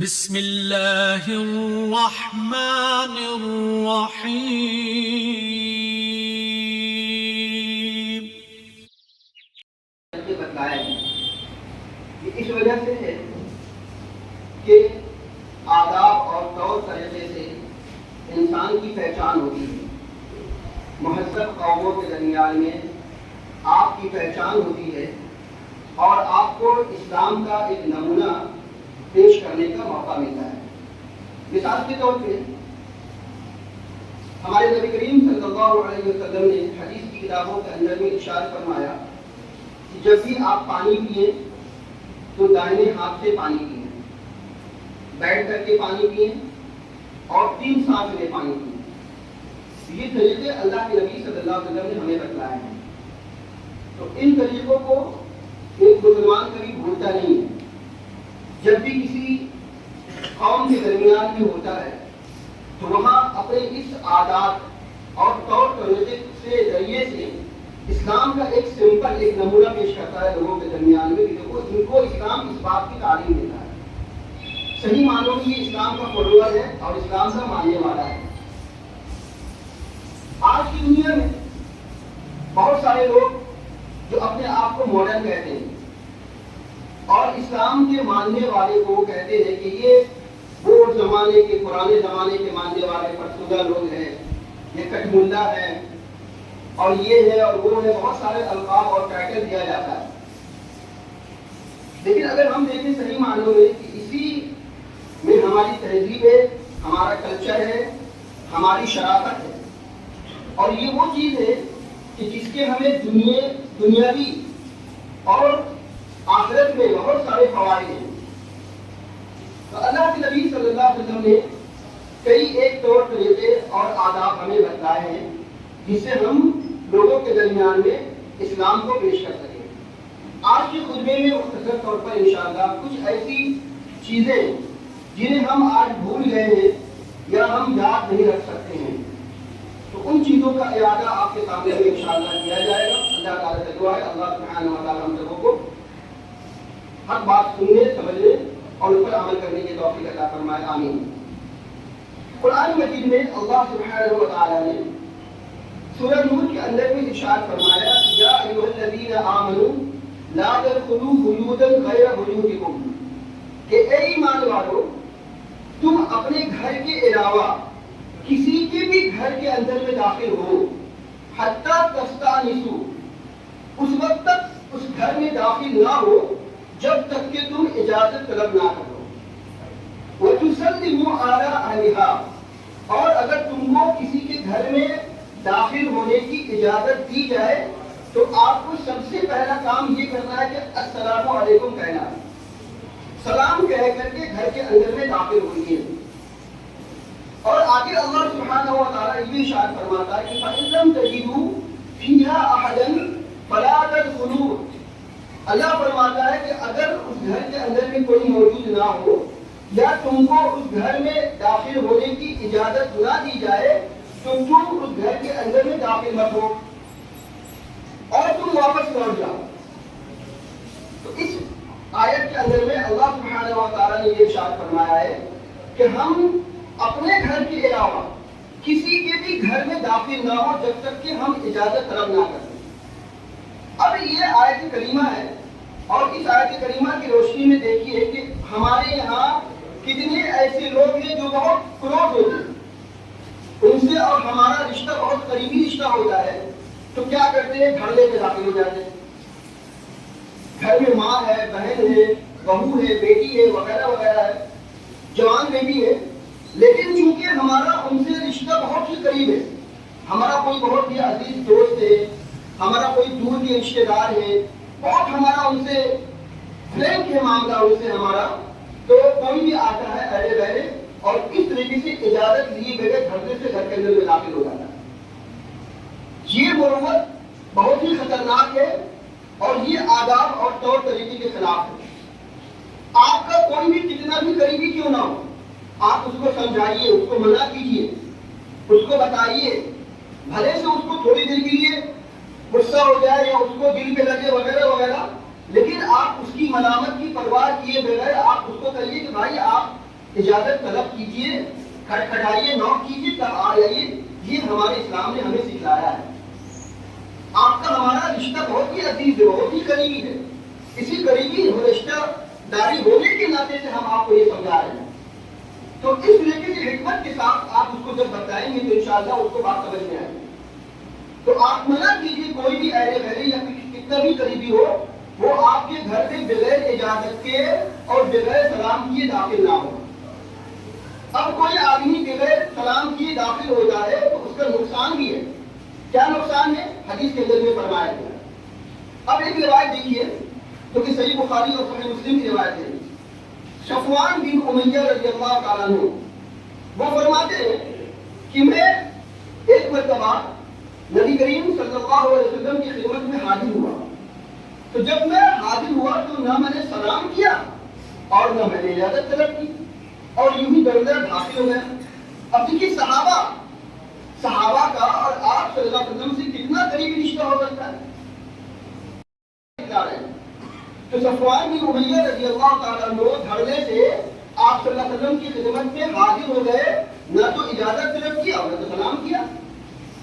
بسم اللہ الرحمن الرحیم۔ بتلایا ہے یہ اس وجہ سے ہے کہ آداب اور طور طریقے سے انسان کی پہچان ہوتی ہے۔ مہذب قوموں کے درمیان میں آپ کی پہچان ہوتی ہے اور آپ کو اسلام کا ایک نمونہ پیش کرنے کا موقع ملتا ہے۔ مثال کے طور پہ ہمارے نبی کریم صلی اللہ علیہ وسلم نے حدیث کی کتابوں کے اندر میں ارشاد فرمایا کہ جب بھی آپ پانی پئیں تو دائیں ہاتھ سے پانی پئیں، بیٹھ کر کے پانی پئیں اور 3 سانس میں پانی پئیں۔ یہ طریقے اللہ کے نبی صلی اللہ علیہ وسلم نے ہمیں بتلائے ہیں، تو ان طریقوں کو ایک مسلمان کبھی بھولتا نہیں ہے۔ جب بھی کسی قوم کے درمیان میں ہوتا ہے تو وہاں اپنے اس عادات اور طور طریقے سے ذریعے سے اسلام کا ایک سمپل ایک نمونہ پیش کرتا ہے لوگوں کے درمیان میں کہ دیکھو ان کو اسلام اس بات کی تعلیم دیتا ہے، صحیح معنوں میں یہ اسلام کا فالوور ہے اور اسلام کا ماننے والا ہے۔ آج کی دنیا میں بہت سارے لوگ جو اپنے آپ کو ماڈرن کہتے ہیں اور اسلام کے ماننے والے کو کہتے ہیں کہ یہ وہ زمانے کے پرانے زمانے کے ماننے والے فرسودہ لوگ ہیں، یہ کٹ ملا ہے اور یہ ہے اور وہ ہے، بہت سارے القاب اور ٹائٹل دیا جاتا ہے۔ لیکن اگر ہم دیکھیں صحیح معنوں میں کہ اسی میں ہماری تہذیب ہے، ہمارا کلچر ہے، ہماری شرافت ہے، اور یہ وہ چیز ہے کہ جس کے ہمیں دنیاوی اور آخرت میں بہت سارے فوائد ہیں۔ تو اللہ کے نبی صلی اللہ علیہ وسلم نے کئی ایک طور طریقے اور آداب ہمیں بتلائے ہیں جس سے ہم لوگوں کے درمیان میں اسلام کو پیش کر سکیں۔ آج کے خطبے میں مختصر طور پر انشاءاللہ کچھ ایسی چیزیں جنہیں ہم آج بھول گئے ہیں یا ہم یاد نہیں رکھ سکتے ہیں، تو ان چیزوں کا اعادہ آپ کے سامنے میں انشاءاللہ کیا جائے گا۔ اللہ تعالیٰ سے دعا ہے اللہ سبحانہ و تعالیٰ ہم سبوں کو حق بات سننے، سمجھنے اور اس پر عمل کرنے کی توفیق عطا فرمائے، آمین۔ قرآن مجید میں اللہ سبحانہ و تعالیٰ نے سورہ نور کے اندر میں ارشاد فرمایا یا ایھا الذین آمنوا لا تدخلوا بیوتا غیر بیوتکم، کہ اے ایمان والو تم اپنے گھر کے علاوہ کسی کے بھی گھر کے اندر میں داخل ہو، حتیٰ تستأنسوا، اس وقت تک اس گھر میں داخل نہ ہو جب تک کہ تم اجازت طلب نہ کرو، وَتُسَلِّمُوا عَلَىٰ أَهْلِهَا، اور اگر تم کو کسی کے گھر میں داخل ہونے کی اجازت دی جائے تو آپ کو سب سے پہلا کام یہ کرنا ہے کہ السلام علیکم کہنا ہے، سلام کہہ کر کے گھر کے اندر میں داخل ہوئیے۔ اور آگے اللہ سبحانہ و تعالیٰ یہ ارشاد فرماتا ہے کہ فَإِن لَّمْ تَجِدُوا فِيهَا أَحَدًا فَلَا تَدْخُلُوا، اللہ فرماتا ہے کہ اگر اس گھر کے اندر میں کوئی موجود نہ ہو یا تم کو اس گھر میں داخل ہونے کی اجازت نہ دی جائے تو تم اس گھر کے اندر میں داخل مت ہو اور تم واپس لوٹ جاؤ۔ تو اس آیت کے اندر میں اللہ سبحانہ و تعالیٰ نے یہ ارشاد فرمایا ہے کہ ہم اپنے گھر کے علاوہ کسی کے بھی گھر میں داخل نہ ہو جب تک کہ ہم اجازت طلب نہ کریں۔ اب یہ آیت کریمہ ہے اور اس آیت کریمہ کی روشنی میں دیکھیے کہ ہمارے یہاں کتنے ایسے لوگ ہیں جو بہت کلوز ہوتے ہیں، ان سے اور ہمارا رشتہ بہت قریبی رشتہ ہوتا ہے، تو کیا کرتے ہیں گھر لے کے داخل ہو جاتے ہیں۔ گھر میں ماں ہے، بہن ہے، بہو ہے، بیٹی ہے، وغیرہ وغیرہ ہے، جوان بیٹی ہے، لیکن چونکہ ہمارا ان سے رشتہ بہت ہی قریب ہے، ہمارا کوئی بہت ہی عزیز دوست ہے، ہمارا کوئی دور کے رشتے دار ہے، بہت ہمارا ان سے فرینک ہے معاملہ ان سے ہمارا، تو کوئی بھی آتا ہے ارے بہرے اور اس طریقے سے اجازت لیے بغیر گھر سے گھر کے اندر میں داخل ہو جاتا ہے۔ یہ مروت بہت ہی خطرناک ہے اور یہ آداب اور طور طریقے کے خلاف ہے۔ آپ کا کوئی بھی کتنا بھی قریبی کیوں نہ ہو، آپ اس کو سمجھائیے، اس کو منع کیجیے، اس کو بتائیے، بھلے سے اس کو تھوڑی دیر کے لیے غصہ ہو جائے یا اس کو دل پہ لگے وغیرہ وغیرہ، لیکن آپ اس کی ملامت کی پرواہ کیے بغیر آپ اس کو کہیے کہ بھائی آپ اجازت طلب کیجیے، کھٹکھٹائیے، نوک کیجیے، تب آ جائیے. یہ ہمارے اسلام نے ہمیں سکھلایا ہے. آپ کا ہمارا رشتہ بہت ہی عزیز ہے، بہت ہی قریبی ہے. اسی قریبی رشتہ داری ہونے کے ناطے سے ہم آپ کو یہ سمجھا رہے ہیں. تو اس طریقے سے حکمت کے ساتھ آپ اس کو جب بتائیں گے تو انشاءاللہ اس کو بات سمجھ میں آئے گی. تو آپ منع کیجیے کوئی بھی اہل خیر یا کتنا بھی قریبی ہو، وہ آپ کے گھر میں بغیر اجازت کے اور بغیر سلام کیے داخل نہ ہو. اب کوئی آدمی بغیر سلام کیے داخل ہو جائے تو اس کا نقصان بھی ہے. کیا نقصان ہے؟ حدیث کے اندر میں فرمایا گیا. اب ایک روایت دیکھیے جو کہ صحیح بخاری اور صحیح مسلم کی روایت ہے. صفوان بن امیہ رضی اللہ تعالیٰ عنہ وہ فرماتے ہیں کہ میں ایک مرتبہ نبی کریم صلی اللہ علیہ وسلم کی خدمت میں حاضر ہوا. تو جب میں حاضر ہوا تو نہ میں نے سلام کیا اور نہ میں نے اجازت طلب کی اور یوں ہی در در داخل ہو گیا. اب دیکھیے صحابہ کا اور آپ صلی اللہ علیہ وسلم سے کتنا قریبی رشتہ ہو سکتا ہے. تو صفوان بن امیہ رضی اللہ تعالیٰ عنہ دھڑنے سے آپ صلی اللہ علیہ وسلم کی خدمت میں حاضر ہو گئے، نہ تو اجازت طلب کیا اور نہ تو سلام کیا.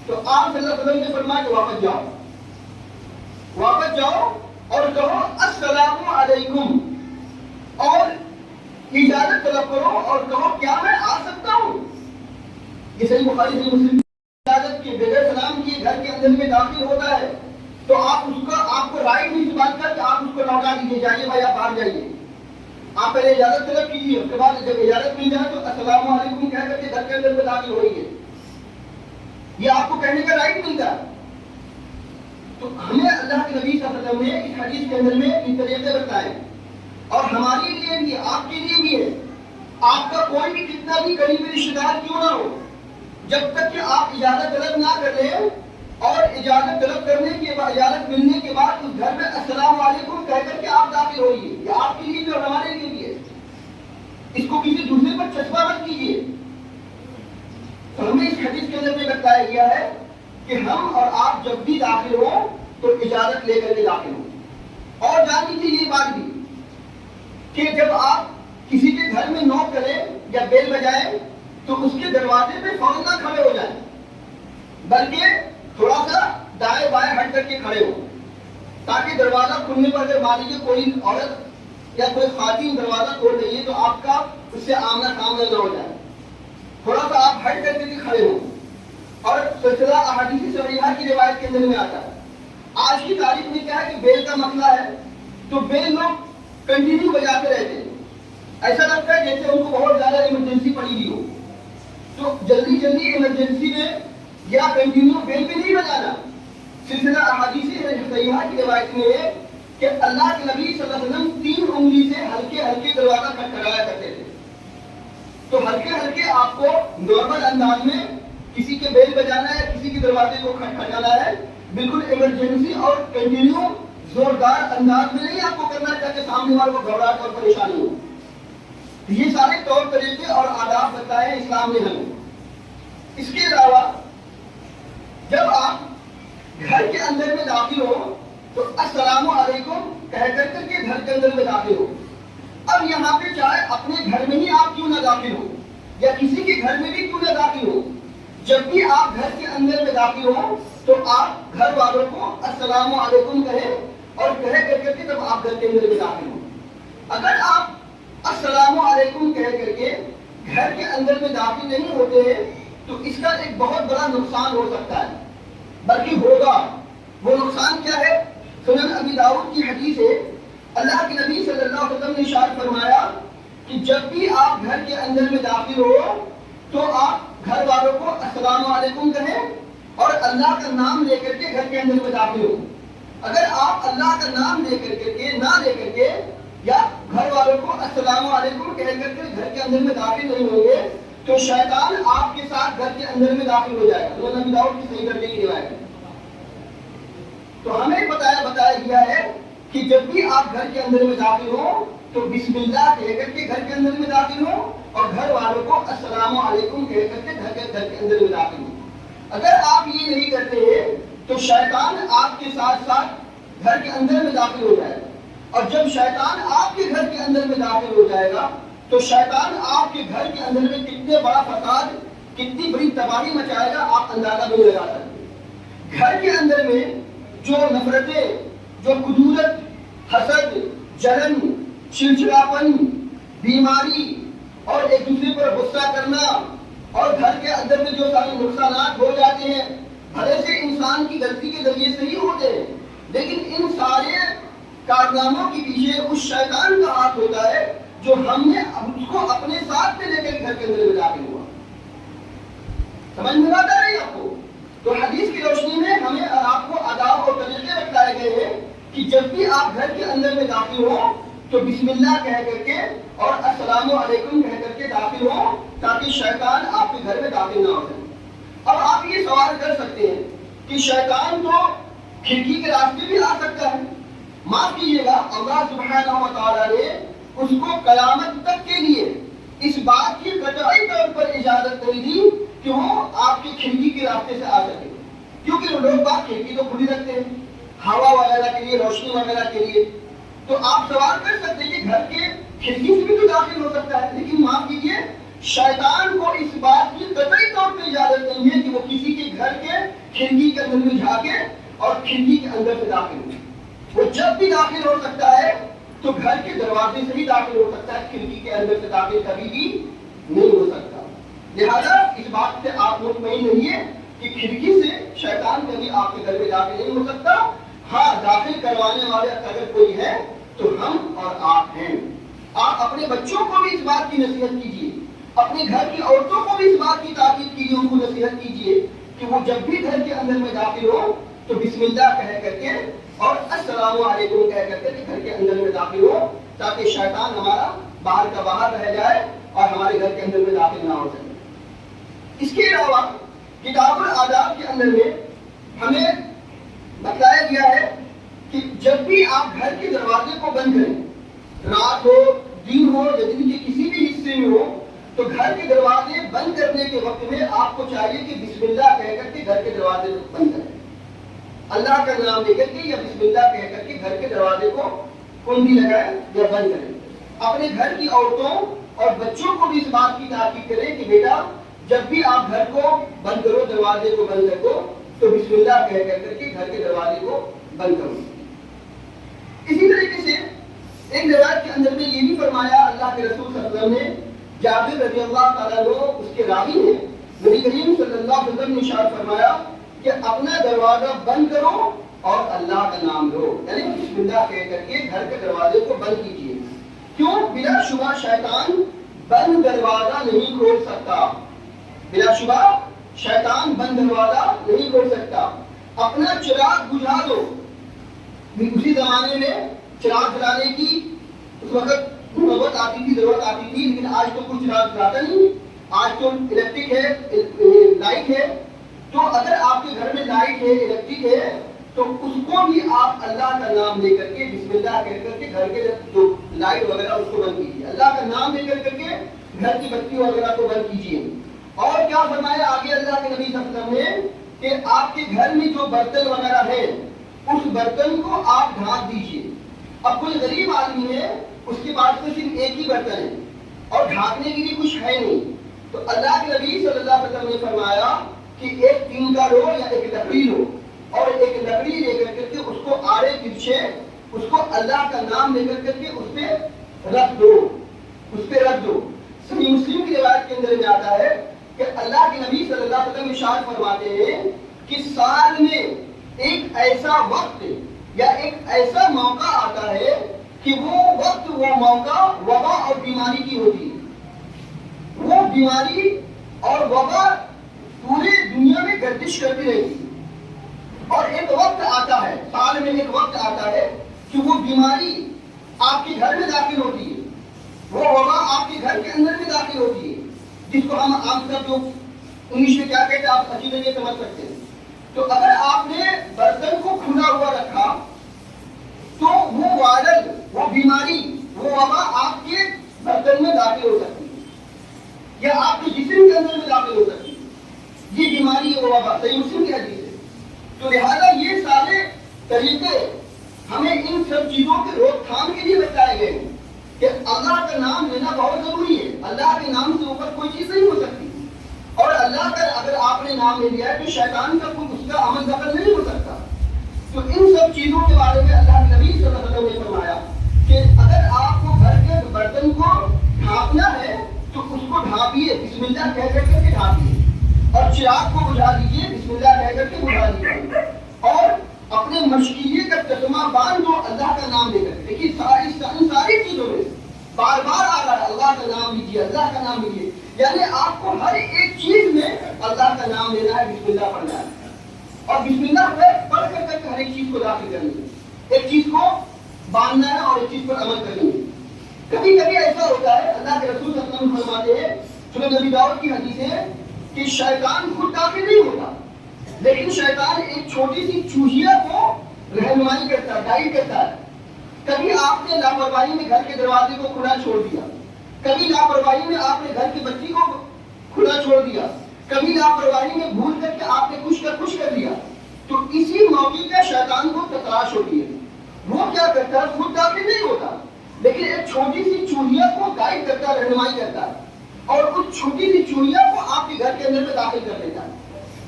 تو آپ صلی اللہ علیہ وسلم نے فرمایا کہ واپس جاؤ اور کہو السلام علیکم اور اجازت طلب کرو اور کہو کیا میں آ سکتا ہوں. یہ صحیح بخاری صحیح مسلم. اجازت کے بغیر سلام کیے گھر کے اندر میں داخل ہوتا ہے تو آپ کو رائٹ نہیں بات کر کہ آپ اس کو لوٹا دیجیے، جائیے بھائی آپ باہر جائیے. آپ پہلے اجازت طلب کیجیے، اس کے بعد جب اجازت مل جائے تو السلام علیکم کہہ کر کے گھر کے اندر میں داخل ہوئیے. یہ آپ کو کہنے کا رائٹ ملتا ہے. تو ہمیں اللہ کے نبی صلی اللہ علیہ وسلم نے اس حدیث کے اندر میں ان طریقے بتائے اور ہمارے لیے بھی آپ کے لیے بھی ہے. آپ کا کوئی بھی کتنا بھی قریبی رشتہ دار کیوں نہ ہو، جب تک کہ آپ اجازت طلب نہ کر لیں اور اجازت طلب کرنے کے بعد اجازت ملنے کے بعد اس گھر میں السلام علیکم کہہ کر کے آپ داخل ہوئیے. یہ آپ کے لیے بھی اور ہمارے لیے بھی ہے. اس کو کسی دوسرے پر چسپا مت کیجیے. تو ہمیں اس حدیث کے اندر میں بتایا گیا ہے کہ ہم اور آپ جب بھی داخل ہوں تو اجازت لے کر کے داخل ہوں. اور جان لیجیے یہ بات بھی کہ جب آپ کسی کے گھر میں نوک کریں یا بیل بجائیں تو اس کے دروازے پہ فوراً نہ کھڑے ہو جائیں، بلکہ تھوڑا سا دائیں بائیں ہٹ کر کے کھڑے ہو تاکہ دروازہ کھلنے پر اگر مان لیجیے کوئی عورت یا کوئی خواتین دروازہ کھول رہی ہے تو آپ کا اس سے آمنا سامنا نہ ہو جائے. تھوڑا سا آپ ہٹ کر کے کھڑے ہو. اور سلسلہ احادیث صحیحہ کی روایت کے اندر میں آتا ہے. آج کی تاریخ میں کیا ہے کہ بیل کا مسئلہ ہے تو بیل لوگ کنٹینیو بجاتے رہتے ہیں. ایسا لگتا ہے جیسے ان کو بہت زیادہ ایمرجنسی پڑی ہوئی ہو. تو جلدی ایمرجنسی میں یا کنٹینیو بیل پہ نہیں بجانا. سلسلہ احادیث صحیحہ کی روایت میں ہے کہ اللہ کے نبی صلی اللہ علیہ وسلم 3 انگلی سے ہلکے ہلکے دروازہ کھٹکھٹایا کرتے تھے. تو ہلکے ہلکے آپ کو نارمل انداز میں کسی کے بیل بجانا ہے، کسی کے دروازے کو کھٹکھٹانا ہے، بالکل ایمرجنسی اور کنٹینیو زوردار انداز میں نہیں آپ کو کرنا ہے تاکہ سامنے والے کو گھبراہٹ اور پریشانی ہو. یہ سارے طور طریقے اور آداب بتائے اسلام نے ہمیں. اس کے علاوہ جب آپ گھر کے اندر میں داخل ہو تو السلام علیکم کہہ کر کے گھر کے اندر میں داخل ہو. اب یہاں پہ چاہے اپنے گھر میں ہی آپ کیوں نہ داخل ہو یا کسی کے گھر میں بھی کیوں نہ داخل ہو، جب بھی آپ گھر کے اندر میں داخل ہو تو آپ گھر والوں کو السلام علیکم کہیں اور کہہ کر کے تب آپ گھر کے اندر میں داخل ہو. اگر آپ السلام علیکم کہہ کر کے گھر کے اندر میں داخل نہیں ہوتے ہیں تو اس کا ایک بہت بڑا نقصان ہو سکتا ہے، بلکہ ہوگا. وہ نقصان کیا ہے؟ سنن ابی داؤد کی حدیث ہے، اللہ کے نبی صلی اللہ علیہ وسلم نے ارشاد فرمایا کہ جب بھی آپ گھر کے اندر میں داخل ہو تو آپ گھر والوں کو السلام علیکم کہیں اور اللہ کا نام لے کر کے گھر کے اندر میں داخل ہو. اگر آپ اللہ کا نام لے کر کے یا گھر والوں کو السلام علیکم کہہ کر کے گھر کے اندر میں داخل نہیں ہوں گے تو شیطان آپ کے ساتھ گھر کے اندر میں داخل ہو جائے گا. سنن ابی داؤد کی صحیح کرنے کی روایت ہے. تو ہمیں بتایا گیا ہے کہ جب بھی آپ گھر کے اندر میں داخل ہوں تو بسم اللہ کہہ کر کے گھر کے اندر میں داخل ہوں اور گھر والوں کو السلام علیکم کہہ کر کے گھر کے اندر میں داخل ہوں. اگر آپ یہ نہیں کرتے ہیں تو شیطان آپ کے ساتھ ساتھ گھر کے اندر میں داخل ہو جائے گا اور جب شیطان آپ کے گھر کے اندر میں داخل ہو جائے گا تو شیطان آپ کے گھر کے اندر میں کتنے بڑا فساد، کتنی بڑی تباہی مچائے گا آپ اندازہ بھی نہیں لگا سکتے۔ گھر کے اندر میں جو نفرتیں، جو کدورت، حسد، جلن، چڑچڑاپن، بیماری اور ایک دوسرے پر غصہ کرنا، اور گھر کے اندر میں جو سارے نقصانات ہو جاتے ہیں، بھلے سے انسان کی غلطی کے ذریعے سے ہی ہوتے ہیں، لیکن ان سارے کارناموں کے پیچھے اس شیطان کا ہاتھ ہوتا ہے جو ہم نے اس کو اپنے ساتھ میں لے کر گھر کے اندر میں داخل ہوا۔ سمجھ میں آتا ہے آپ کو؟ تو حدیث کی روشنی میں ہمیں آپ کو آداب اور طریقے بتائے گئے ہیں کہ جب بھی آپ گھر کے اندر میں داخل ہوں تو بسم اللہ کہہ کر کے اور السلام علیکم کہہ کر کے داخل ہوں، تاکہ شیطان آپ کے گھر میں داخل نہ ہو جائے۔ اب آپ یہ سوال کر سکتے ہیں کہ شیطان تو کھڑکی کے راستے بھی آ سکتا ہے۔ معاف کیجیے گا، اللہ سبحانہ و تعالیٰ نے اس کو قیامت تک کے لیے اس بات کی قطعی طور پر اجازت نہیں دی کہ وہ آپ کی کھڑکی کے راستے سے آ سکے، کیونکہ وہ لوگ بات کھڑکی تو کھلی رکھتے ہیں ہوا وغیرہ کے لیے، روشنی وغیرہ کے لیے۔ تو آپ سوال کر سکتے ہیں کہ گھر کے کھڑکی سے بھی تو داخل ہو سکتا ہے، لیکن معاف کیجیے، شیطان کو اس بات کی قطعی طور پر اجازت نہیں ہے کہ وہ کسی کے گھر کے کھڑکی کے اندر میں جھانکے اور کھڑکی کے اندر سے داخل ہو۔ وہ جب بھی داخل ہو سکتا ہے تو گھر کے دروازے سے ہی داخل ہو سکتا ہے، کھڑکی کے اندر سے داخل کبھی بھی نہیں ہو سکتا۔ لہذا اس بات سے آپ مطمئن رہیے کہ کھڑکی سے شیطان کبھی آپ کے گھر میں داخل نہیں ہو سکتا۔ ہاں، داخل کروانے والے اگر کوئی ہے تو ہم اور آپ ہیں۔ آپ اپنے بچوں کو بھی اس بات کی نصیحت کیجیے، اپنے گھر کی عورتوں کو بھی اس بات کی تاکید کیجیے، ان کو نصیحت کیجیے کہ وہ جب بھی گھر کے اندر میں داخل ہو تو بسم اللہ کہہ کر کے اور السلام علیکم کہہ کر کے گھر کے اندر میں داخل ہو، تاکہ شیطان ہمارا باہر کا باہر رہ جائے اور ہمارے گھر کے اندر میں داخل نہ ہو سکے۔ اس کے علاوہ کتاب الآداب کے اندر میں ہمیں بتایا گیا ہے کہ جب بھی آپ گھر کے دروازے کو بند کریں، رات ہو، دن ہو یا دن کے کسی بھی حصے میں ہو، تو گھر کے دروازے بند کرنے کے وقت میں آپ کو چاہیے کہ بسم اللہ کہہ کر کے گھر کے دروازے بند کریں، اللہ کا نام لے کر کے یا بسم اللہ کہہ کر کے گھر کے دروازے کو کنڈی لگائیں یا بند کریں۔ اپنے گھر کی عورتوں اور بچوں کو بھی اس بات کی تاکید کریں کہ بیٹا جب بھی آپ گھر کو بند کرو، دروازے کو بند کر دو، تو بسم اللہ کہہ کر کے گھر کے دروازے کو بند کرو۔ اسی طریقے سے ایک روایت کے اندر میں یہ بھی فرمایا اللہ کے رسول صلی اللہ علیہ وسلم نے، جابر رضی اللہ تعالیٰ عنہ اس کے راوی ہیں، نبی کریم صلی اللہ علیہ وسلم نے ارشاد فرمایا کہ اپنا دروازہ بند کرو اور اللہ کا نام لو، یعنی بسم اللہ کہہ کر کے گھر کے دروازے کو بند کیجیے۔ کیوں؟ بلا شبہ شیطان بند دروازہ نہیں کھول سکتا، بلا شبہ شیطان بند دروازہ نہیں کھول سکتا۔ اپنا چراغ بجھا دو۔ اسی زمانے میں چراغ جلانے کی اس وقت نوبت آتی تھی، ضرورت آتی تھی، لیکن آج تو کوئی چراغ جلاتا نہیں، آج تو الیکٹرک ہے، لائٹ ہے۔ تو اگر آپ کے گھر میں لائٹ ہے، الیکٹرک ہے، تو اس کو بھی آپ اللہ کا نام لے کر کے بسم اللہ کہہ کر کے گھر کے جو لائٹ وغیرہ اس کو بند کیجیے، اللہ کا نام لے کر کے گھر کی بتی وغیرہ کو بند کیجیے۔ اور کیا فرمایا آگے اللہ کے نبی صلی اللہ علیہ وسلم نے کہ آپ کے گھر میں جو برتن وغیرہ ہے اس برتن کو آپ ڈھانک دیجیے۔ اب کوئی غریب آدمی ہے، اس کے پاس تو صرف ایک ہی برتن ہے اور ڈھانکنے کے لیے کچھ ہے نہیں، تو اللہ کے نبی صلی اللہ علیہ وسلم نے فرمایا کہ ایک ٹین کا لو یا ایک لکڑی لو، اور ایک لکڑی لے کر کے اس کو آڑے پیچھے اس کو اللہ کا نام لے کر کے اس پہ رکھ دو، اس پہ رکھ دو۔ صحیح مسلم کی روایت کے اندر میں آتا ہے کہ اللہ کے نبی صلی اللہ علیہ وسلم ارشاد فرماتے ہیں کہ سال میں ایک ایسا وقت یا ایک ایسا موقع آتا ہے کہ وہ وقت، وہ موقع وبا اور بیماری کی ہوتی ہے، وہ بیماری اور وبا پورے دنیا میں گردش کرتی رہتی ہے، اور ایک وقت آتا ہے، سال میں ایک وقت آتا ہے کہ وہ بیماری آپ کے گھر میں داخل ہوتی ہے، وہ وبا آپ کے گھر کے اندر میں داخل ہوتی ہے، جس کو ہم عام طور جو انگلش میں کیا کہتے ہیں آپ اچھی طریقے سمجھ سکتے ہیں۔ تو اگر آپ نے برتن کو کھلا ہوا رکھا تو وہ وائرل، وہ بیماری، وہ وبا آپ کے برتن میں داخل ہو سکتی ہے یا آپ کے جسم کے اندر میں داخل ہو سکتی ہے، یہ بیماری ہے، وہ وبا۔ صحیح مسلم کی حدیث ہے۔ تو لہذا یہ سارے طریقے ہمیں ان سب چیزوں کے روک تھام کے لیے بتائے گئے ہیں کہ اللہ کا نام لینا بہت ضروری ہے. اللہ کے نام سے اوپر کوئی چیز نہیں ہو سکتی. اور اللہ کا اگر آپ نے نام لے لیا ہے تو شیطان کا کوئی اس کا عمل دخل نہیں ہو سکتا. تو ان سب چیزوں کے بارے میں اللہ کے نبی صلی اللہ علیہ وسلم نے فرمایا کہ اگر آپ کو گھر کے برتن کو ڈھانپنا ہے تو اس کو ڈھانپیے, بسم اللہ کہہ کر کے ڈھانپیے, اور چراغ کو بجھا دیجیے, بسم اللہ کہہ کر کے بجھا دیجیے, اور اپنے مشکیے کا چشمہ باندھ دو اللہ کا نام لے کر. دیکھیے ساری چیزوں میں بار بار آ رہا ہے اللہ کا نام لیجیے, اللہ کا نام لیجیے. یعنی آپ کو ہر ایک چیز میں اللہ کا نام لینا ہے, بسم اللہ پڑھنا ہے, اور بسم اللہ پڑھ کر ہر ایک چیز کو داخل کرنی ہے, ایک چیز کو باندھنا ہے اور ایک چیز پر عمل کرنی ہے. کبھی کبھی ایسا ہوتا ہے, اللہ کے رسول صلی اللہ علیہ وسلم فرماتے ہیں, سنن نبی داؤد کی حدیث ہے کہ شیطان خود داخل نہیں ہوتا, لیکن شیطان ایک چھوٹی سی چوہیا کو رہنمائی کرتا ہے, گائیڈ کرتا ہے. کبھی آپ نے لاپرواہی میں گھر کے دروازے کو کھلا چھوڑ دیا, کبھی لاپرواہی میں آپ نے گھر کی بچی کو کھلا چھوڑ دیا, کبھی لاپرواہی میں بھول کر کے آپ نے کچھ کر دیا, تو اسی موقع پہ شیطان کو تلاش ہوتی ہے. وہ کیا کرتا ہے, خود داخل نہیں ہوتا, لیکن ایک چھوٹی سی چوہیا کو گائیڈ کرتا ہے, رہنمائی کرتا ہے, اور اس چھوٹی سی چوہیا کو آپ کے گھر کے اندر میں داخل کر دیتا ہے.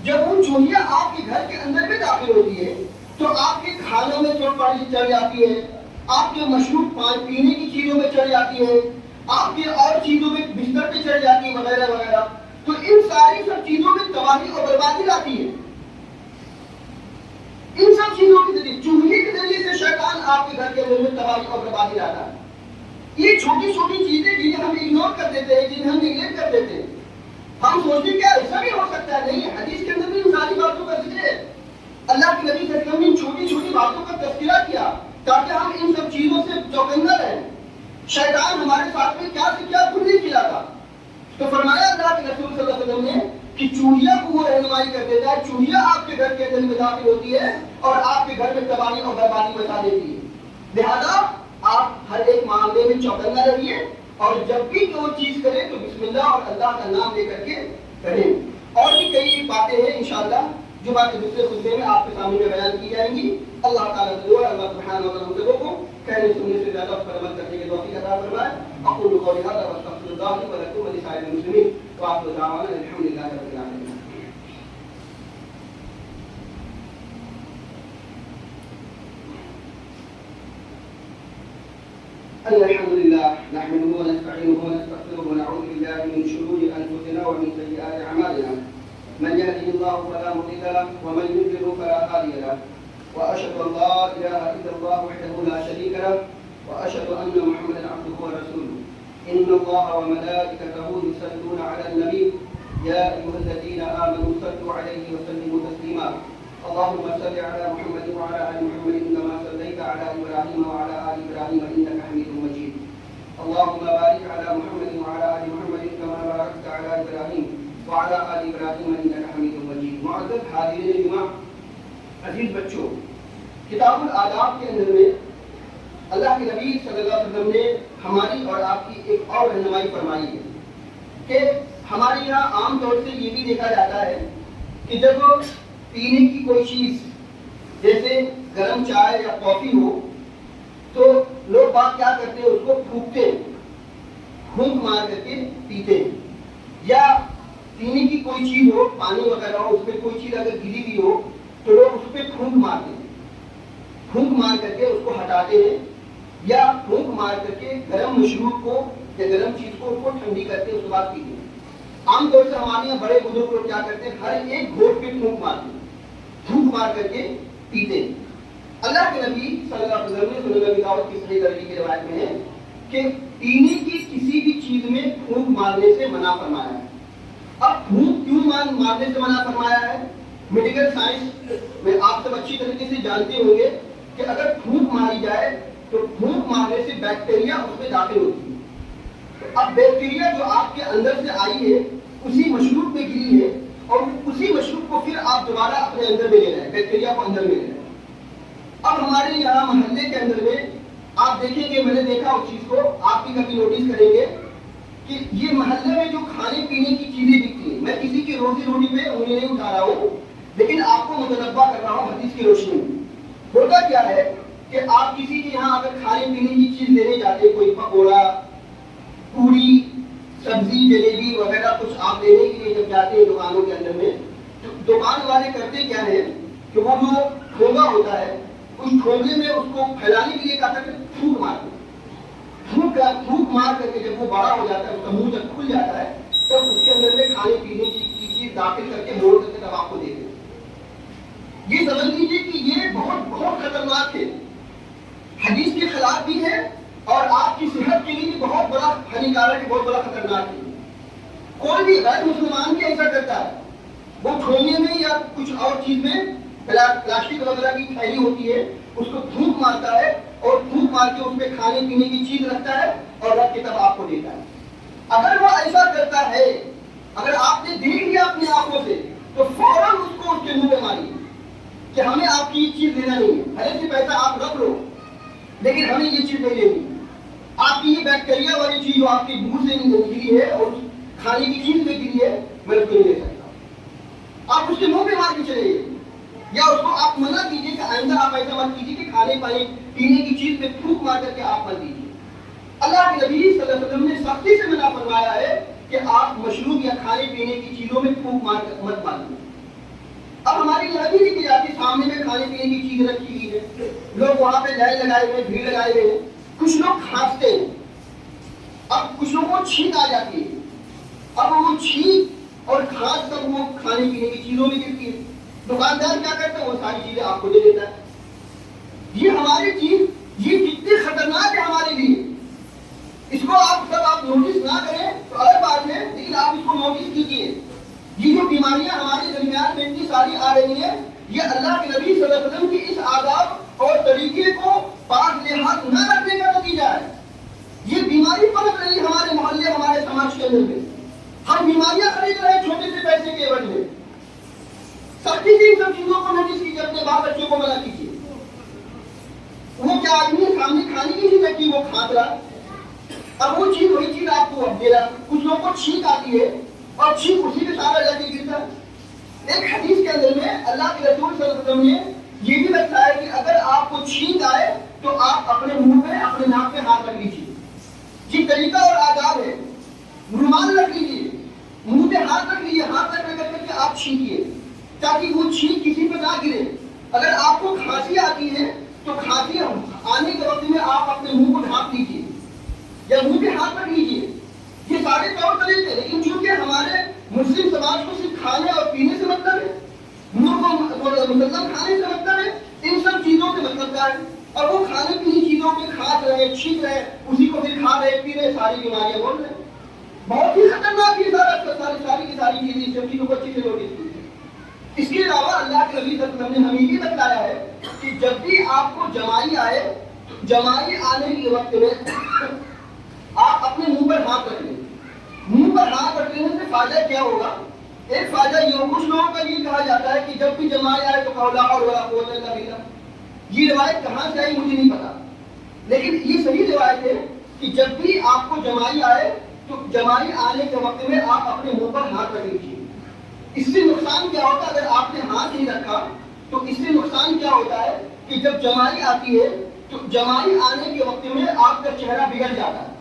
جب وہ چوہیا آپ کے گھر کے اندر میں داخل ہوتی ہے تو آپ کے کھانوں میں چڑھ جاتی ہے, آپ کے مشروب پینے کی چیزوں میں چڑھ جاتی ہے, آپ کے اور چیزوں میں بستر پہ چڑھ جاتی ہے, وغیرہ وغیرہ. تو ان ساری سب چیزوں میں تباہی اور بربادی لاتی ہے. ان سب چیزوں کے ذریعے, چوہے کے ذریعے سے شیطان آپ کے گھر کے اندر میں تباہی اور بربادی لاتا ہے. یہ چھوٹی چھوٹی چیزیں جنہیں ہم اگنور کر دیتے ہیں, جنہیں ہم نیگلیکٹ کر دیتے ہیں, ہم سوچتے ہیں کیا ایسا بھی ہو سکتا ہے. نہیں, حدیث کے اندر بھی ان ساری باتوں کا ذکر ہے. اللہ کے نبی صلی اللہ علیہ وسلم نے ان چھوٹی چھوٹی باتوں کا تذکرہ کیا تاکہ ہم ان سب چیزوں سے چوکنا رہیں. شیطان ہمارے ساتھ میں کیا سے کیا کھلی کیا تھا, تو فرمایا اللہ کے رسول صلی اللہ علیہ وسلم نے کہ چوہیا کو وہ رہنمائی کر دیتا ہے, چوہیا آپ کے گھر کے اندر میں داخل ہوتی ہے اور آپ کے گھر میں تباہی اور بربادی مچا دیتی ہے. لہذا آپ ہر ایک معاملے میں چوکنا رہیے, اور جب بھی کوئی چیز کریں تو بسم اللہ اور اللہ کا نام لے کر کے کریں. اور بھی کئی باتیں ہیں انشاءاللہ جو باتیں دوسرے خطبے میں آپ کے سامنے بیان کی جائیں گی. اللہ تعالیٰ سے دعا ہے اللہ سبحانہ و تعالیٰ ہم لوگوں کو کہنے سننے سے زیادہ اس پر عمل کرنے کی توفیق عطا فرمائے. اقول قولی ھذا واستغفر اللہ لي ولکم ولسائر المسلمین وآخر دعوانا الحمد للہ رب العالمین. الحمد لله نحمده ونستعينه ونستغفره ونعوذ بالله من شرور انفسنا ومن سيئات اعمالنا. من يهده الله فلا مضل له ومن يضلل فلا هادي له. واشهد ان لا اله الا الله وحده لا شريك له واشهد ان محمدا عبده ورسوله. ان الله وملائكته يصلون على النبي يا ايها الذين امنوا صلوا عليه وسلموا تسليما. اللهم صل على محمد وعلى ال محمد كما صليت على ابراهيم وعلى ال ابراهيم انك حميد مجيد. اللهم بارك على محمد وعلى ال محمد كما باركت على ابراهيم وعلى ال ابراهيم انك حميد مجيد. معزز حاضرین جمعہ, عزیز بچوں, کتاب الآداب کے اندر میں اللہ کے نبی صلی اللہ علیہ وسلم نے ہماری اور آپ کی ایک اور رہنمائی فرمائی ہے کہ ہمارے یہاں عام طور سے یہ بھی دیکھا جاتا ہے کہ جب پینے کی کوئی چیز جیسے گرم چائے یا کافی ہو تو لوگ بات کیا کرتے ہیں, اس کو پھونکتے ہیں, پھونک مار کر کے پیتے ہیں. یا پینے کی کوئی چیز ہو, پانی وغیرہ ہو, اس میں کوئی چیز اگر گری ہوئی ہو تو لوگ اس پہ پھونک مارتے ہیں, پھونک مار کر کے اس کو ہٹاتے ہیں, یا پھونک مار کر کے گرم مشروب کو یا گرم چیز کو اس کو ٹھنڈی کرتے ہیں, اس کے بعد پیتے ہیں. عام طور سے ہمارے یہاں بڑے بزرگ لوگ کیا کرتے ہیں, ہر ایک گھونٹ پہ پھونک مارتے ہیں, پھونک مار کر کے پیتے ہیں. اللہ کے نبی صلی اللہ علیہ وسلم نے سنن نبی داؤد کی صحیح درجی کی روایت میں ہے کہ پینے کی کسی بھی چیز میں پھونک مارنے سے منع فرمایا ہے. اب پھونک کیوں مارنے سے منع فرمایا ہے؟ میڈیکل سائنس میں آپ سب اچھی طریقے سے جانتے ہوں گے کہ اگر پھونک ماری جائے تو پھونک مارنے سے بیکٹیریا اس میں داخل ہوتی ہے. اب بیکٹیریا جو آپ کے اندر سے آئی ہے اسی مشروب میں گری ہے, اور اسی مشروب کو پھر آپ دوبارہ اپنے اندر میں لے رہے ہیں, بیکٹیریا کو اندر میں لے رہے ہیں. اب ہمارے یہاں محلے کے اندر میں آپ دیکھیں گے, میں نے دیکھا اس چیز کو, آپ بھی کبھی نوٹس کریں گے کہ یہ محلے میں جو کھانے پینے کی چیزیں بکتی ہیں, میں کسی کی روزی روٹی پہ انہیں نہیں اٹھا رہا ہوں, لیکن آپ کو متنبہ کر رہا ہوں حدیث کی روشنی میں. ہوتا کیا ہے کہ آپ کسی کے یہاں اگر کھانے پینے کی چیز لینے جاتے, کوئی پکوڑا, پوری, سبزی, جلیبی وغیرہ کچھ آپ لینے کے لیے جب جاتے ہیں دکانوں کے اندر میں, تو دکان والے کرتے کیا ہے کہ وہ جو ٹھونگا ہوتا ہے اس ٹھونگے میں اس کو پھیلانے کے لیے کہا تھا کہ پھونک مارتے, پھونک مار کر کے جب وہ بڑا ہو جاتا ہے, اس کا منہ جب کھل جاتا ہے, تب اس کے اندر میں کھانے پینے کی چیز داخل کر کے موڑ کر کے تب آپ کو دیتے. یہ سمجھ لیجیے کہ یہ بہت بہت خطرناک ہے, حدیث کے خلاف بھی ہے اور آپ کی صحت کے لیے بھی بہت بڑا ہانیکارک ہے, بہت بڑا خطرناک ہے. کوئی بھی غیر مسلمان بھی ایسا کرتا ہے, وہ ٹھونگے میں یا کچھ اور چیز میں پلاسٹک وغیرہ کی تھیلی ہوتی ہے, اس کو پھونک مارتا ہے اور پھونک مار کے اس میں کھانے پینے کی چیز رکھتا ہے اور رکھ کے تب آپ کو دیتا ہے. اگر وہ ایسا کرتا ہے, اگر آپ نے دیکھ لیا اپنی آنکھوں سے, تو فوراً اس کو اس کے منہ پہ ماریے کہ ہمیں آپ کی یہ چیز لینا نہیں ہے, بھلے سے پیسہ آپ رکھ لو لیکن ہمیں یہ چیز نہیں لینی. آپ کی یہ بیکٹیریا والی چیز جو آپ کی منہ سے نکلی ہے اور کھانے کی چیز میں گری ہے, میں اس کو نہیں لے سکتا. آپ اس کے منہ پہ مار کے چلے گئے, یا اس کو آپ منع کیجیے کہ آئندہ آپ ایسا مت کیجیے کہ کھانے پانی پینے کی چیز میں پھونک مار کر کے آپ مت دیجیے. اللہ کے نبی صلی اللہ علیہ وسلم نے سختی سے منع فرمایا ہے کہ آپ مشروب یا کھانے پینے کی چیزوں میں پھونک مار کر مت ماریے. اب ہماری یہاں بھی نہیں کی جاتی, سامنے میں کھانے پینے کی چیز رکھی ہوئی ہے, لوگ وہاں پہ لائن لگائے ہوئے, بھیڑ لگائے ہوئے ہیں, کچھ لوگ کھانستے ہیں, اب کچھ لوگوں کو چھینک آ جاتی ہے, اب وہ چھینک اور کھانس کر وہ کھانے پینے کی چیزوں میں گرتی ہے. دکاندار کیا کرتا ہے, وہ ساری چیزیں آپ کو دے دیتا ہے. یہ ہماری چیز یہ کتنی خطرناک ہے ہمارے لیے, اس کو آپ نوٹس نہ کریں تو الگ بات ہے, لیکن آپ اس کو نوٹس کیجیے. یہ جو بیماریاں ہمارے درمیان میں اتنی ساری آ رہی ہیں, یہ اللہ کے نبی صلی اللہ علیہ وسلم کی اس آداب اور طریقے کو پاک لحاظ نہ رکھنے کا نتیجہ ہے. یہ بیماری پنپ رہی ہے ہمارے محلے, ہمارے سماج کے اندر میں. ہم بیماریاں خرید رہے ہیں چھوٹے سے پیسے کے عوض میں. سختی سے ان سب چیزوں کو نوٹس کیجیے, اپنے بال بچوں کو منع کیجیے. وہ کیا آدمی سامنے کھانے کی چیز رکھی, وہ کھانس رہا, اب وہ چیز وہی چیز آپ کو اب دے رہا. کچھ لوگوں کو چھینک آتی ہے اور چھینک اسی کے سارا جا کے گرتا. ایک حدیث کے اندر میں اللہ کے رسول صلی اللہ علیہ وسلم نے یہ بھی بتایا کہ اگر آپ کو چھینک آئے تو آپ اپنے منہ پہ, اپنے ناک پہ ہاتھ رکھ لیجیے. یہ طریقہ اور آداب ہے. رومال رکھ لیجیے, منہ پہ ہاتھ رکھ لیجیے, ہاتھ رکھ کر کے آپ چھینکیے تاکہ وہ چھینک کسی پہ نہ گرے. اگر آپ کو کھانسی آتی ہے تو کھانسی آنے کے وقت میں آپ اپنے منہ کو ڈھانپ لیجیے یا منہ پہ ہاتھ رکھ لیجیے. یہ سارے طور طریقے, لیکن چونکہ ہمارے مسلم سماج کو صرف کھانے اور پینے سے مطلب ہے, منہ کو مسلم کھانے سے مطلب ہے, ان سب چیزوں سے مطلب کیا ہے, اور وہ کھانے پینے چیزوں پہ کھا رہے, چھینک رہے, اسی کو پھر کھا رہے, پی رہے, ساری بیماریاں بول رہے. بہت ہی خطرناک یہ ساری کی ساری چیزیں, سب چیزوں کو اچھی سے نوٹس کی. اس کے علاوہ اللہ کے نبی صلی اللہ علیہ وسلم نے ہمیں یہ بتایا ہے کہ جب بھی آپ کو جمائی آئے, تو جمائی آنے کے وقت میں آپ اپنے منہ پر ہاتھ رکھ لیں. منہ پر ہاتھ رکھ لینے سے فائدہ کیا ہوگا؟ ایک فائدہ یہ ہو, کچھ لوگوں کا یہ کہا جاتا ہے کہ جب بھی جمائی آئے تو کہو لا حول ولا قوت الا باللہ. یہ روایت کہاں سے آئی مجھے نہیں پتا, لیکن یہ صحیح روایت ہے کہ جب بھی آپ کو جمائی آئے تو جمائی آنے کے وقت میں آپ اپنے منہ پر ہاتھ رکھ لیجیے. اس سے نقصان کیا ہوتا ہے, اگر آپ نے ہاتھ نہیں رکھا تو اس سے نقصان کیا ہوتا ہے کہ جب جمائی آتی ہے تو جمائی آنے کے وقت میں آپ کا چہرہ بگڑ جاتا ہے,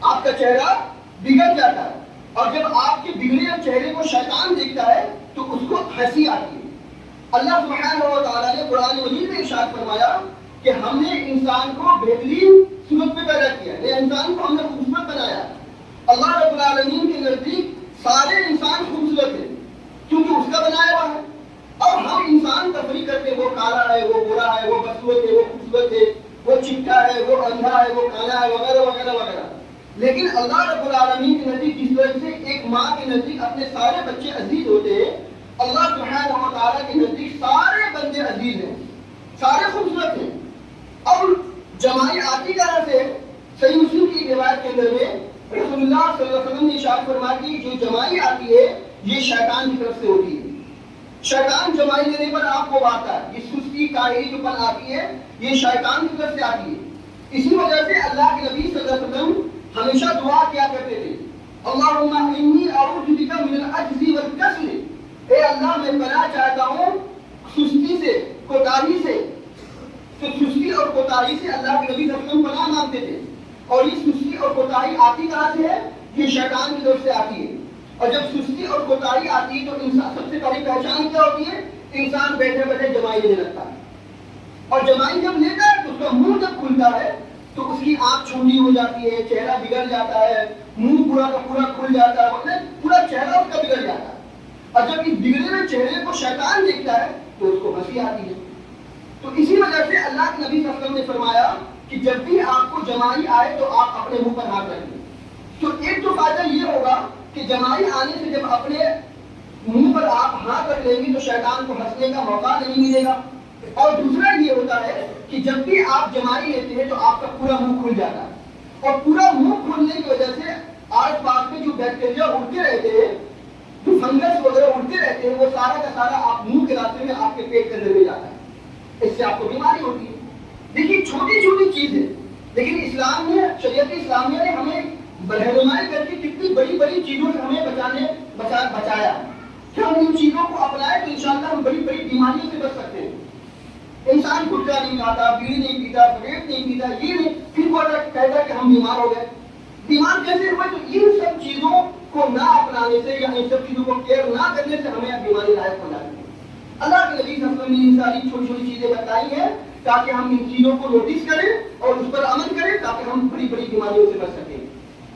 آپ کا چہرہ بگڑ جاتا ہے. اور جب آپ کے بگڑے ہوئے چہرے کو شیطان دیکھتا ہے تو اس کو ہنسی آتی ہے. اللہ سبحانہ و تعالیٰ نے قرآن مجید میں ارشاد فرمایا کہ ہم نے انسان کو بہترین صورت میں پیدا کیا, انسان کو ہم نے خوبصورت بنایا. اللہ رب العالمین کے نزدیک سارے انسان خوبصورت ہیں کیونکہ اس کا بنایا ہوا ہے. اور ہم انسان تفریق کرتے ہیں, وہ کالا ہے, وہ گورا ہے, وہ بدسورت ہے, وہ خوبصورت ہے, وہ چپٹا ہے, وہ اندھا ہے, وہ کالا ہے, وغیرہ وغیرہ وغیرہ. لیکن اللہ رب العالمین کے نزدیک جس طرح سے ایک ماں کے نزدیک اپنے سارے بچے عزیز ہوتے ہیں, اللہ سبحانہ و تعالیٰ کے نزدیک سارے بندے عزیز ہیں, سارے خوبصورت ہیں. اور جمائی آتی طرح سے صحیح مسلم کی روایت کے اندر میں رسول اللہ صلی اللہ علیہ وسلم نے ارشاد فرمایا کہ جو جمائی آتی ہے یہ شیطان کی طرف سے ہوتی ہے. شیطان جمائی لینے پر آپ کو باتتا ہے, یہ سستی کاہلی جو پن آتی ہے یہ شیطان کی طرف سے آتی ہے. اسی وجہ سے اللہ کے نبی صلی اللہ علیہ وسلم ہمیشہ دعا کیا کرتے تھے, اللہم انی اعوذ بک من العجز والکسل, اے اللہ میں پناہ چاہتا ہوں سستی سے, کوتاہی سے, تو سستی اور کوتاہی سے اللہ کے نبی صلی اللہ علیہ وسلم پناہ مانگتے تھے. اور یہ سستی اور کوتاہی آتی کہاں سے ہے؟ یہ شیطان کی طرف سے آتی ہے. اور جب سستی اور کوتاہی آتی ہے تو انسان سب سے پہلی پہچان کیا ہوتی ہے؟ انسان بیٹھے بیٹھے جمائی لینے لگتا ہے. اور جمائی جب لیتا ہے تو اس کا منہ جب کھلتا ہے تو اس کی آنکھ چھوٹی ہو جاتی ہے, چہرہ بگڑ جاتا ہے, منہ پورا کا پورا کھل جاتا ہے, مطلب پورا چہرہ اس کا بگڑ جاتا ہے. اور جب اس بگڑے ہوئے چہرے کو شیطان دیکھتا ہے تو اس کو ہنسی آتی ہے. تو اسی وجہ سے اللہ کے نبی صلی اللہ علیہ وسلم نے فرمایا کہ جب بھی آپ کو جمائی آئے تو آپ اپنے منہ پر ہاتھ رکھیں. تو ایک تو فائدہ یہ ہوگا کہ جمائی آنے سے جب اپنے منہ پر آپ ہاتھ رکھ لیں گے تو شیطان کو ہنسنے کا موقع نہیں ملے گا. اور دوسرا یہ ہوتا ہے کہ جب بھی آپ جمائی لیتے ہیں تو آپ کا پورا منہ کھل جاتا ہے. اور پورا منہ کھلنے کی وجہ سے آس پاس میں جو بیکٹیریا اڑتے رہتے ہیں, جو فنگس وغیرہ اڑتے رہتے ہیں, وہ سارا کا سارا آپ منہ کے راستے میں آپ کے پیٹ کے اندر میں جاتا ہے. اس سے آپ کو بیماری ہوتی ہے. دیکھیے چھوٹی چھوٹی چیزیں, لیکن اسلام نے, شریعت اسلامیہ نے ہمیں رہنمائی کر کے کتنی بڑی بڑی چیزوں سے ہمیں بچایا کہ ہم ان چیزوں کو اپنائیں تو انشاءاللہ ہم بڑی بڑی بیماریوں سے بچ سکتے ہیں. انسان گٹکا نہیں کھاتا, بیڑی نہیں پیتا, سگریٹ نہیں پیتا, یہ نہیں, پھر وہ کہتا کہ ہم بیمار ہو گئے. بیمار کیسے ہوئے؟ تو ان سب چیزوں کو نہ اپنانے سے یا ان سب چیزوں کو کیئر نہ کرنے سے ہمیں بیماری لائق ہو جاتی ہے. اللہ کے نبی صلی اللہ علیہ وسلم نے ان ساری چھوٹی چھوٹی چیزیں بتائی ہیں تاکہ ہم ان چیزوں کو نوٹس کریں اور اس پر عمل کریں تاکہ ہم بڑی بڑی بیماریوں سے بچ سکیں.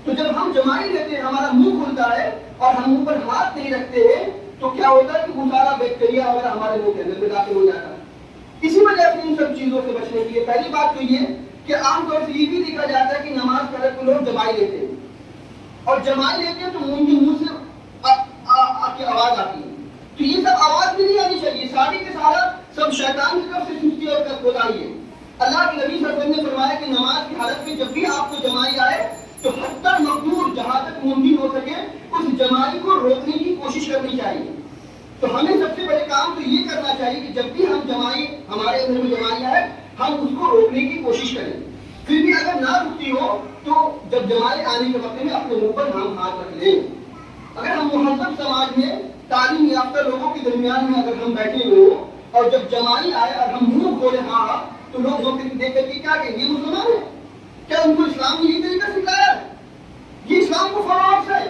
تو جب ہم جمائی لیتے ہیں, ہمارا منہ کھلتا ہے اور ہم منہ پر ہاتھ نہیں رکھتے ہیں تو کیا ہوتا ہے کہ وہ سارا بیکٹیریا وغیرہ ہمارے منہ کے اندر میں داخل ہو جاتا ہے. اسی وجہ سے ان سب چیزوں سے بچنے کے لیے پہلی بات تو یہ کہ عام طور سے یہ بھی دیکھا جاتا ہے کہ نماز پڑھ کے لوگ جمائی لیتے ہیں, اور جمائی لیتے ہیں تو منہ سے آپ کی آواز آتی ہے. تو یہ سب آواز بھی نہیں آنی چاہیے, ساری کے سارا سب شیطان کی طرف سے سستی اور کوتاہی ہے. اللہ کے نبی صلی اللہ علیہ وسلم نے فرمایا کہ نماز کی حالت میں جب بھی آپ کو جمائی آئے تو حتی المقدور, جہاں تک ممکن ہو سکے, اس جمائی کو روکنے کی کوشش کرنی چاہیے. تو ہمیں سب سے بڑے کام تو یہ کرنا چاہیے کہ جب بھی ہم جمائی, ہمارے اندر میں جمائی آئے, ہم اس کو روکنے کی کوشش کریں. پھر بھی اگر نہ رکتی ہو تو جب جمائی آنے کے وقت میں اپنے منہ پر ہم ہاتھ رکھ لیں. اگر ہم مہذب سماج میں تعلیم یافتہ لوگوں کے درمیان میں اگر ہم بیٹھے ہوئے ہو اور جب جمائی آئے اور ہم منہ کھولے ہاں, تو لوگ دیکھ کر کے کیا کہیں گے, یہ مسلمان ہے کیا؟ ان کو اسلام نے یہ طریقہ سکھایا ہے, یہ اسلام کو فالوورز ہے.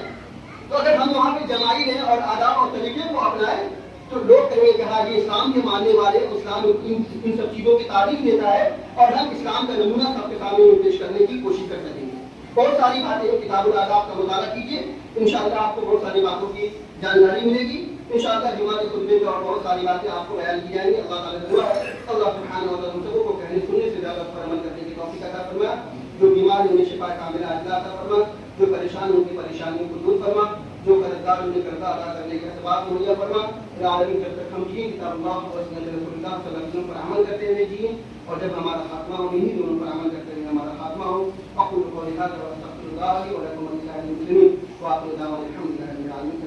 تو اگر ہم وہاں پہ جمائی لیں اور آداب اور طریقے کو اپنائیں تو لوگ کہیں گے کہ ہاں یہ اسلام کے ماننے والے, اسلام ان سب چیزوں کی تعریف دیتا ہے, اور ہم اسلام کا نمونہ سب کے سامنے پیش کرنے کی کوشش کر سکیں گے. بہت ساری باتیں کتاب الآداب کا مطالعہ کیجیے, انشاءاللہ آپ کو بہت ساری باتوں کی جانکاری ملے گی. انشاءاللہ جمعہ کے خطبے میں اور بہت ساری باتیں آپ کو بیان کی جائیں گی. اللہ تعالیٰ سے دعا ہے اللہ سبحانہ و تعالیٰ ہم سب کو کہنے سننے سے زیادہ پر عمل کرنے کی توفیق عطا فرما. جو بیمار ہیں انہیں شفا کاملہ عاجلہ عطا فرما, جو پریشان ہیں ان کی پریشانیوں کو دور فرما, جو قرضدار انہیں قرضہ ادا کرنے کے اسباب مہیا فرما. عالمین جب تک ہم جئیں کتاب اللہ اور سنت رسول اللہ صلی اللہ علیہ وسلم پر عمل کرتے ہوئے جئیں, اور جب ہمارا خاتمہ ہو انہیں دونوں پر عمل کرتے ہوئے ہمارا خاتمہ ہو. اقول قولی ھذا واستغفر اللہ لي ولكم ولسائر المسلمين واخر دعوانا الحمد لله رب العالمين.